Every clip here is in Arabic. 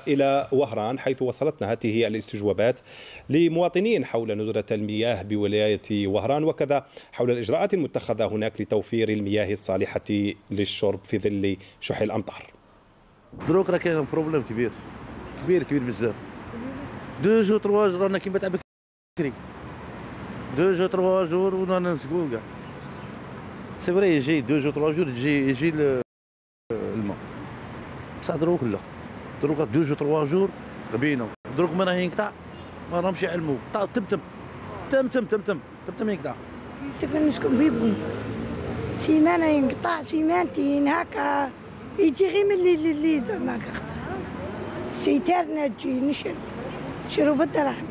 إلى وهران حيث وصلتنا هذه الاستجوابات لمواطنين حول ندرة المياه بولاية وهران وكذا حول الإجراءات المتخذة هناك لتوفير المياه الصالحة للشرب في ظل شح الأمطار. دروك راه كاين بروبليم كبير بزاف. 2 جور 3 جور رانا كيما تاع بكري. 2 جور 3 جور ورانا نسقو كاع. سي فري يجي 2 جور 3 جور يجي الماء. بصح دروك لا. دروك 2 جور 3 جور غبينا. دروك ما راه ينقطع ما راهمش يعلموا. تم ينقطع. كيف نسكن بيبون. سيمانه ينقطع سيمانتين هكا يجي غير من الليل زعما كاخذ. سيتارنا تجي نشرو بالدراهم.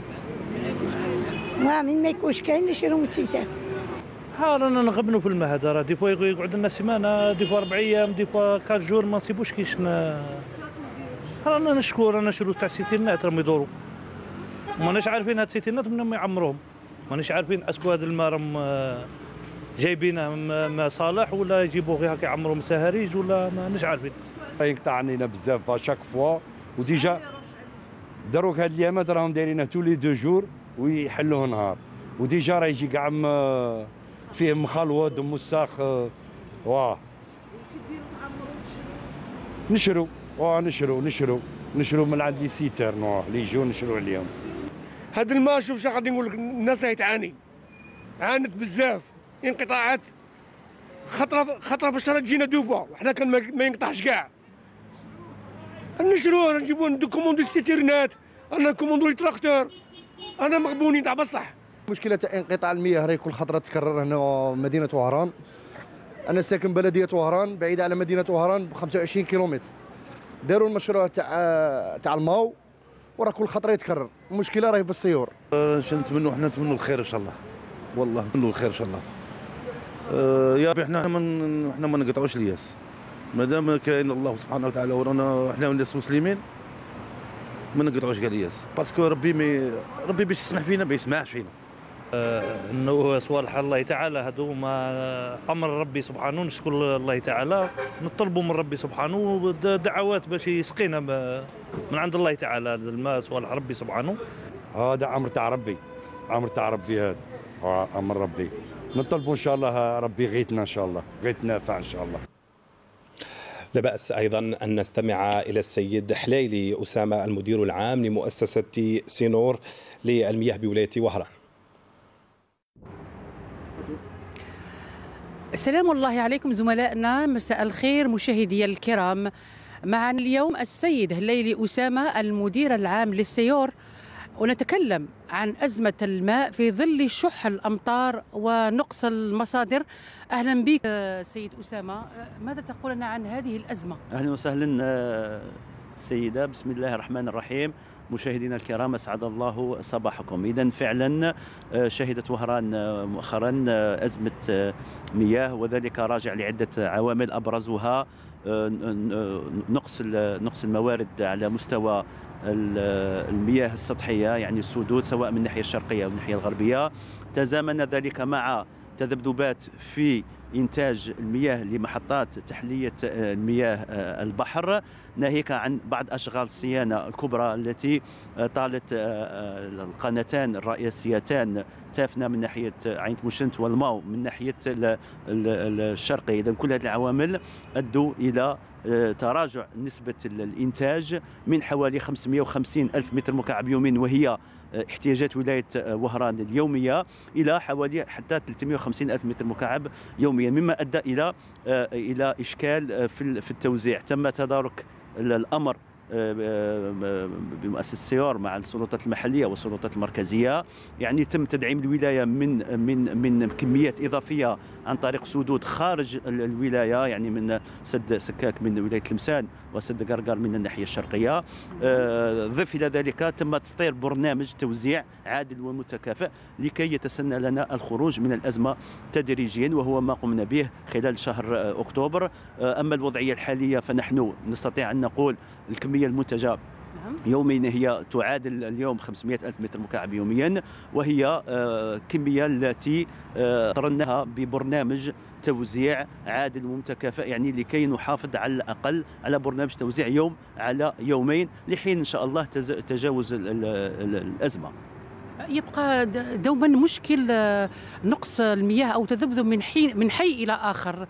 من ما يكونش كاين نشرو من السيتار. رانا نغبنوا في الماء هذا راه دي فوا يقعد لنا سيمانه دي فوا 4 ايام دي فوا 4 جور ما نصيبوش كيش رانا نشكو رانا نشرو تاع السيتيرنات راهم يدوروا ماناش عارفين هاد السيتيرنات منهم يعمروهم ماناش عارفين اسكو هذا الماء راهم جايبينه ما صالح ولا يجيبوه غير هكا يعمروا مساهريج ولا ماناش عارفين. ينقطع علينا بزاف شاك فوا وديجا دروك هاد الايامات راهم دايرينه تولي 2 جور ويحلوه نهار وديجا راه يجي كاع فيه مخلوط ومساخ واه نشرو من عند لي سيتر اللي يجوا نشرو عليهم. هذا الماء شوف شنو غادي نقول لك الناس راهي تعاني عانت بزاف انقطاعات خطره في الشهر تجينا دوفا وحنا كان ما ينقطعش كاع نشروه نجيبوه ندوكوموندو السيتيرنات انا نكوموندو لي تراكتور انا مغبونين تاع بصح. مشكلة انقطاع المياه راهي كل خطرة تكرر هنا مدينة وهران. أنا ساكن بلدية وهران بعيدة على مدينة وهران ب 25 كيلومتر. داروا المشروع تاع الماء وراه كل خطرة يتكرر، المشكلة راهي في السيور. نتمنوا الخير إن شاء الله. والله نتمنوا الخير إن شاء الله. يا ربي احنا ما نقطعوش الياس. مادام كاين الله سبحانه وتعالى ورانا احنا الناس مسلمين ما نقطعوش كاع الياس، باسكو ربي باش يسمح فينا ما يسمعش فينا. انه صوالح الله تعالى هذو ما امر ربي سبحانه نشكر الله تعالى نطلبوا من ربي سبحانه دعوات باش يسقينا من عند الله تعالى الماء صوالح ربي سبحانه. هذا امر تاع ربي هذا امر ربي نطلبوا ان شاء الله ربي غيتنا ان شاء الله غيت نافع ان شاء الله. لا بأس أيضا أن نستمع إلى السيد حليلي أسامة المدير العام لمؤسسة سينور للمياه بولاية وهران. السلام الله عليكم زملائنا، مساء الخير مشاهدي الكرام. معنا اليوم السيد حليلي أسامة المدير العام للسيور ونتكلم عن أزمة الماء في ظل شح الأمطار ونقص المصادر. أهلا بك سيد أسامة، ماذا تقول لنا عن هذه الأزمة؟ أهلا وسهلا سيدة، بسم الله الرحمن الرحيم. مشاهدينا الكرام أسعد الله صباحكم. إذن فعلا شهدت وهران مؤخرا أزمة مياه وذلك راجع لعدة عوامل أبرزها نقص الموارد على مستوى المياه السطحية يعني السدود سواء من الناحية الشرقية أو الناحية الغربية. تزامن ذلك مع تذبذبات في إنتاج المياه لمحطات تحلية المياه البحر، ناهيك عن بعض أشغال الصيانة الكبرى التي طالت القناتان الرئيسيتان تافنة من ناحية عين مشنت والماو من ناحية الشرقي. إذن كل هذه العوامل أدوا إلى تراجع نسبة الإنتاج من حوالي 550 ألف متر مكعب يوميا وهي احتياجات ولاية وهران اليومية إلى حوالي حتى 350 ألف متر مكعب يوميا، مما أدى إلى إشكال في التوزيع. تم تدارك الأمر بمؤسسة سيور مع السلطات المحلية والسلطات المركزية، يعني تم تدعيم الولاية من كميات إضافية عن طريق سدود خارج الولاية، يعني من سد سكاك من ولاية تلمسان وسد قرقر من الناحية الشرقية. ضف إلى ذلك تم تسطير برنامج توزيع عادل ومتكافئ لكي يتسنى لنا الخروج من الأزمة تدريجيا، وهو ما قمنا به خلال شهر أكتوبر. أما الوضعية الحالية فنحن نستطيع أن نقول الكمية المنتجة يوميا هي تعادل اليوم 500 ألف متر مكعب يوميا، وهي كمية التي قررناها ببرنامج توزيع عادل ومتكافئ، يعني لكي نحافظ على الأقل على برنامج توزيع يوم على يومين لحين إن شاء الله تجاوز الأزمة. يبقى دوما مشكل نقص المياه أو تذبذب من حي إلى آخر،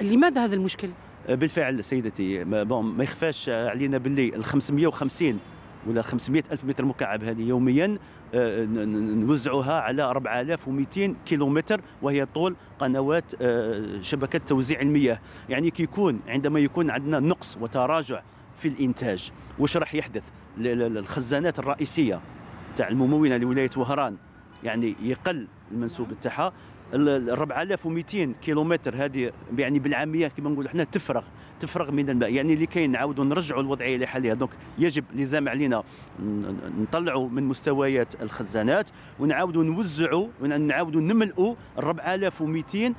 لماذا هذا المشكل؟ بالفعل سيدتي، ما يخفاش علينا باللي ال 550 ولا 500 ألف متر مكعب هذه يوميا نوزعوها على 4200 كيلومتر، وهي طول قنوات شبكة توزيع المياه. يعني عندما يكون عندنا نقص وتراجع في الإنتاج، وش راح يحدث؟ الخزانات الرئيسية تاع الممونة لولاية وهران يعني يقل المنسوب تاعها. ال 4200 كيلومتر هذه يعني بالعاميه كما نقولوا احنا تفرغ من الماء، يعني لكي نعاودوا نرجعوا الوضعيه لحالها. دونك يجب لزام علينا نطلعوا من مستويات الخزانات ونعاودوا نوزعوا ونعاودوا نملؤوا 4200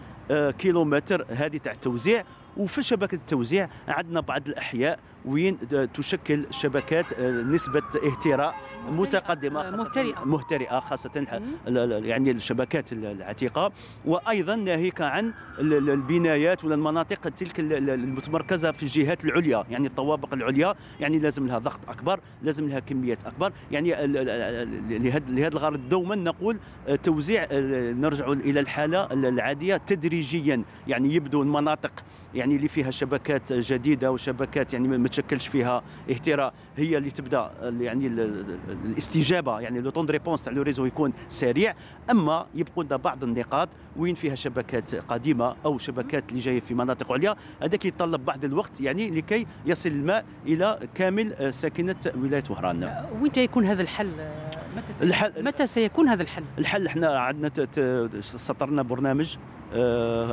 كيلومتر هذه تاع التوزيع. وفي شبكه التوزيع عندنا بعض الاحياء وين تشكل شبكات نسبه اهتراء متقدمه مهترئه، خاصه يعني الشبكات العتيقه، وايضا ناهيك عن البنايات ولا المناطق تلك المتمركزه في الجهات العليا، يعني الطوابق العليا، يعني لازم لها ضغط اكبر، لازم لها كميات اكبر. يعني لهذا الغرض دوما نقول توزيع، نرجع الى الحاله العاديه تدريجيا، يعني يبدو المناطق يعني اللي فيها شبكات جديده وشبكات يعني ما تشكلش فيها اهتراء هي اللي تبدا يعني الاستجابه، يعني لو طون دو ريبونس تاع لو ريزو يكون سريع. اما يبقوا لنا بعض النقاط وين فيها شبكات قديمه او شبكات اللي جايه في مناطق عليا، هذاك يتطلب بعض الوقت يعني لكي يصل الماء الى كامل ساكنه ولايه وهران. وين يكون هذا الحل؟ متى سيكون هذا الحل؟ الحل احنا عندنا سطرنا برنامج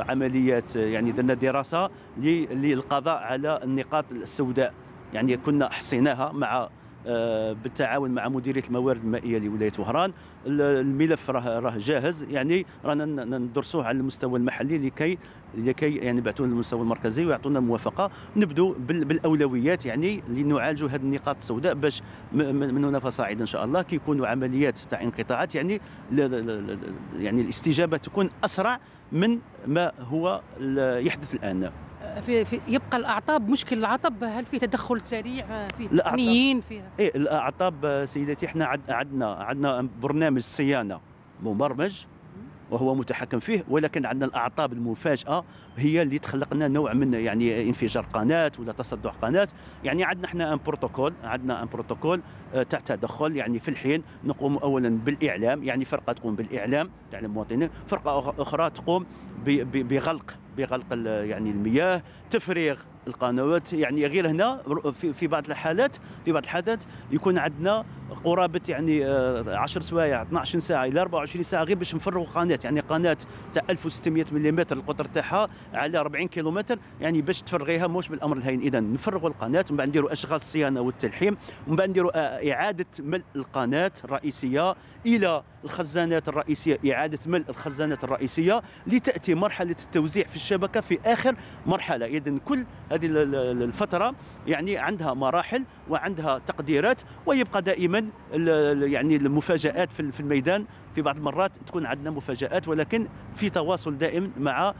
عمليات، يعني درنا دراسه للقضاء على النقاط السوداء، يعني كنا حصيناها مع بالتعاون مع مديريه الموارد المائيه لولايه وهران. الملف راه جاهز، يعني رانا ندرسوه على المستوى المحلي لكي يعني يبعثوه للمستوى المركزي ويعطونا موافقه. نبدو بالاولويات يعني لنعالجوا هذه النقاط السوداء، باش من هنا فصاعدا ان شاء الله كي يكونوا عمليات تاع انقطاعات يعني الاستجابه تكون اسرع من ما هو يحدث الان. يبقى الاعطاب، مشكل الاعطاب، هل في تدخل سريع في التقنيين فيها؟ الاعطاب سيدتي احنا عندنا برنامج صيانه مبرمج وهو متحكم فيه، ولكن عندنا الاعطاب المفاجئه هي اللي تخلق لنا نوع من يعني انفجار قناه ولا تصدع قناه. يعني عندنا احنا ان بروتوكول تاع تدخل، يعني في الحين نقوم اولا بالاعلام، يعني فرقه تقوم بالاعلام تاع المواطنين، فرقه اخرى تقوم بغلق يعني المياه، تفريغ القنوات. يعني غير هنا في بعض الحالات يكون عندنا قرابه يعني 10 سوايع 12 ساعه الى 24 ساعه غير باش نفرغوا قناه، يعني قناه تاع 1600 ملم القطر تاعها على 40 كيلومتر، يعني باش تفرغيها موش بالامر الهين. اذا نفرغوا القناه، ومن بعد نديروا اشغال الصيانه والتلحيم، ومن بعد نديروا اعاده ملء القناه الرئيسيه الى الخزانات الرئيسيه، اعاده ملء الخزانات الرئيسيه لتاتي مرحله التوزيع في الشبكه في اخر مرحله. اذا كل هذه الفتره يعني عندها مراحل وعندها تقديرات، ويبقى دائما يعني المفاجآت في الميدان. في بعض المرات تكون عندنا مفاجآت، ولكن في تواصل دائم مع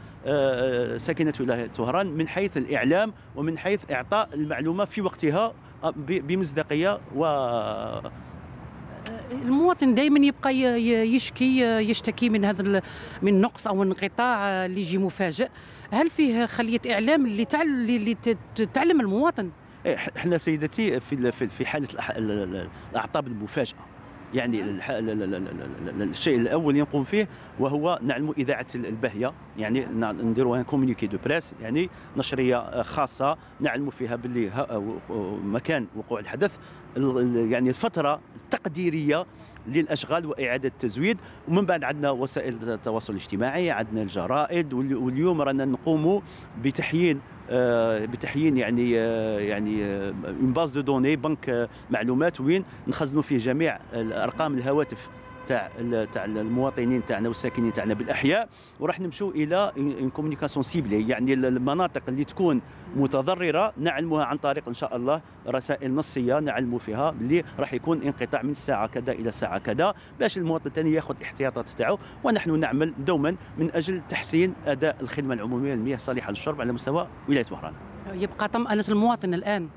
ساكنة ولاية وهران من حيث الإعلام ومن حيث إعطاء المعلومة في وقتها بمصداقية. المواطن دائما يبقى يشتكي من هذا من نقص او انقطاع اللي يجي مفاجئ. هل فيه خليه اعلام اللي تعلم المواطن؟ احنا سيدتي في حاله الاعطاب المفاجئه، يعني الشيء الاول نقوم فيه وهو نعلم اذاعه الباهيه، يعني نديروا ان كومونيكي دو بريس، يعني نشريه خاصه نعلم فيها باللي مكان وقوع الحدث، يعني الفتره التقديريه للاشغال واعاده التزويد. ومن بعد عندنا وسائل التواصل الاجتماعي، عندنا الجرائد، واليوم رانا نقوموا بتحيين يعني اون باز دو دوني، بنك معلومات وين نخزنوا فيه جميع ارقام الهواتف تاع المواطنين تاعنا والساكنين تاعنا بالاحياء، وراح نمشوا الى كومونيكاسيون سيبلي، يعني المناطق اللي تكون متضرره نعلموها عن طريق ان شاء الله رسائل نصيه نعلموا فيها اللي راح يكون انقطاع من الساعه كذا الى الساعه كذا، باش المواطن الثاني ياخذ الاحتياطات تاعو. ونحن نعمل دوما من اجل تحسين اداء الخدمه العموميه للمياه الصالحه للشرب على مستوى ولايه وهران. يبقى طمأنة المواطن الآن.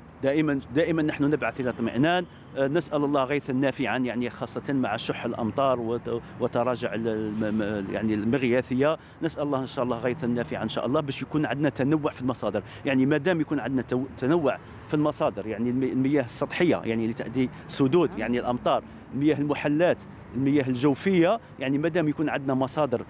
دائما نحن نبعث الى اطمئنان، نسال الله غيثا نافعا، يعني خاصه مع شح الامطار وتراجع يعني المغياثيه، نسال الله ان شاء الله غيثا نافعا ان شاء الله باش يكون عندنا تنوع في المصادر. يعني ما دام يكون عندنا تنوع في المصادر، يعني المياه السطحيه يعني اللي تاتي سدود يعني الامطار، المياه المحلات، المياه الجوفيه، يعني ما دام يكون عندنا مصادر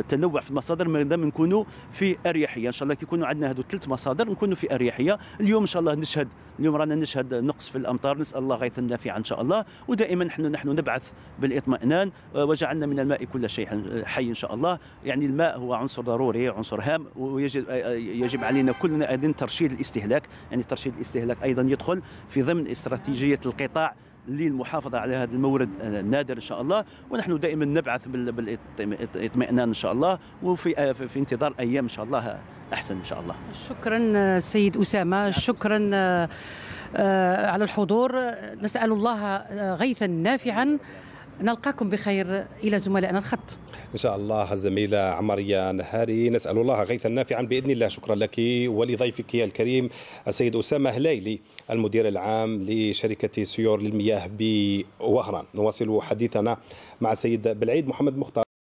تنوع في المصادر، ما دام نكونوا في اريحيه ان شاء الله. كي يكونوا عندنا هذو 3 مصادر نكونوا في اريحيه. اليوم ان شاء الله اليوم رانا نشهد نقص في الامطار، نسال الله غيثا نافعا ان شاء الله. ودائما نحن نبعث بالاطمئنان، وجعلنا من الماء كل شيء حي ان شاء الله. يعني الماء هو عنصر ضروري، عنصر هام، ويجب علينا كلنا ايضا ترشيد الاستهلاك. يعني ترشيد الاستهلاك ايضا يدخل في ضمن استراتيجيه القطاع للمحافظه على هذا المورد النادر ان شاء الله. ونحن دائما نبعث بالاطمئنان ان شاء الله، وفي انتظار ايام ان شاء الله احسن ان شاء الله. شكرا سيد اسامه، شكرا على الحضور. نسال الله غيثا نافعا. نلقاكم بخير الى زملائنا الخط ان شاء الله. الزميله عمريه نهاري، نسال الله غيثا نافعا باذن الله. شكرا لك ولضيفك الكريم السيد اسامه هليلي المدير العام لشركه سيور للمياه بوهران. نواصل حديثنا مع السيد بالعيد محمد مختار.